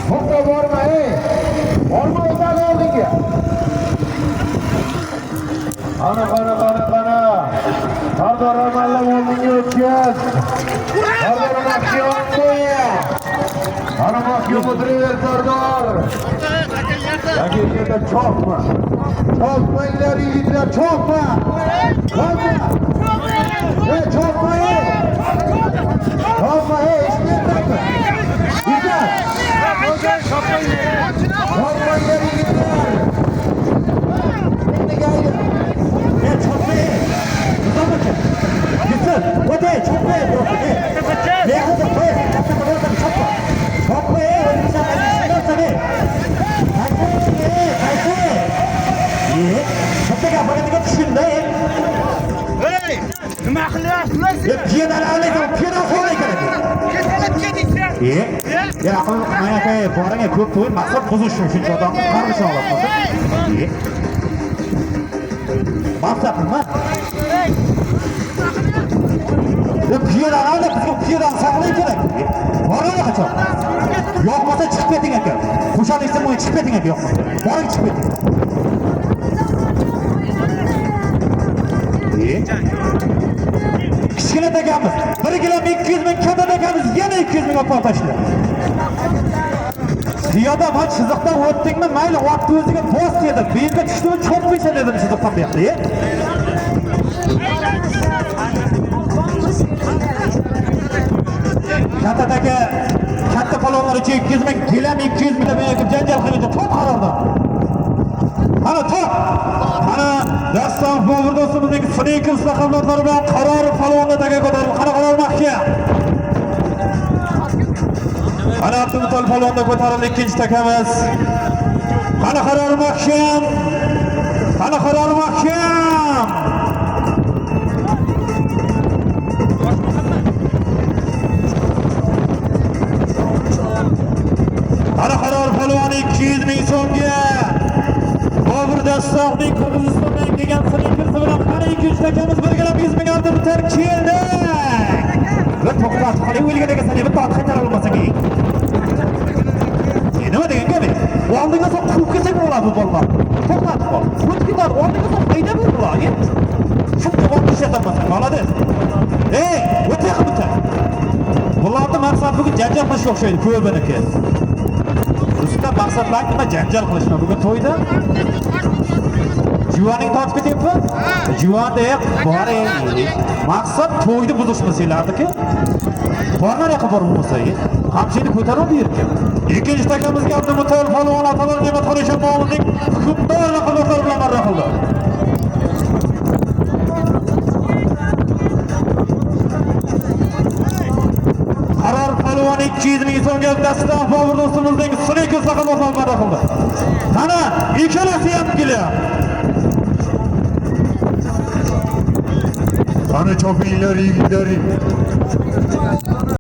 To'xta borma, borma o'tan oldingga. Qani. Sardor Amallam oldinga o'tgan. Sardor Mahkam qo'ya. Qani Mahkam o'tiraver Sardor. Yoki yerda chopma. Chopmanglar yigitlar, chopma. Chopma. Chopma. Chopma, eshitmayapsizmi? Yigitlar. Chopmanglar yigitlar. Ya aql mayaka boranga ko'p to'y maqsad buzish shuncha odamni qarg'ish oladi. Maqsad nima? Piyodalarni bizga piyodan saqlay kerak. Borani qachon? Yo'qmasa chiqib keting aka. Qo'shani istamay chiqib keting aka, yo'qmasa. Boring chiqib keting. Kichkina takamiz 1 kilo 200 ming, katta takamiz yana 200 ming olib tashlar. Piyoda mana chiziqdan o'tdingmi, mayli vaqt o'ziga bos dedi. Bu yerga tushdimi, cho'pmaysa dedim chiziqdan bu yoqda. Katta taka, katta palonlar uchun 200 ming, gilam 200 ming deb janjal qilishga top qarordan. Ana top. Ana Daston Bobur do'stimizning sniker saqamlari bilan qaror palonni taka ko'tarib, qana qaror mahkam. Ana Abdumutol palonni ko'tarildi ikkinchi takamiz. Qana qaror mahkam. Qana qaror mahkam. Qana qaror palvoni 200 ming so'mga. Bobur Dastonning Qirg'izistondan kelgan sniker bilan qana 200 takamiz birga 100 ming oldi bitar keldi. Va to'xtat, qani o'lganiga sani bitta ot qaytara olmasak. Nima degan gap? Oldinga so'q quvib ketsak bo'ladi bu bolalar. To'xtatib qol. O'tkilar oldinga so'q qayda bo'ladi? Shuncha vaqt ishlatamasa qoladi. O'ta qilibdi. Bularning maqsadi bugun janjal qilish o'xshaydi, ko'rbaniki. Usta maqsadlar nima janjal qilishmi bugun to'yda? Juvaning tortib ketyapti? Juvanda boring. Maqsad to'yni buzishmasinglarniki. Borlar yoqqa borib bo'lsa, qamchini ko'tarib bu yerga. Ikkinchi takamizga Abdumutol palvon atalar Ne'matxon Eshomovning hukmdor raqobatlari bilan marra qildi. Qaror palvon 200 ming so'mga Daston Bobur do'stimizning sniker raqobatlari marra qildi. Qana, ikkalasi ham kelyapti. Qani chopinglar yigitlar.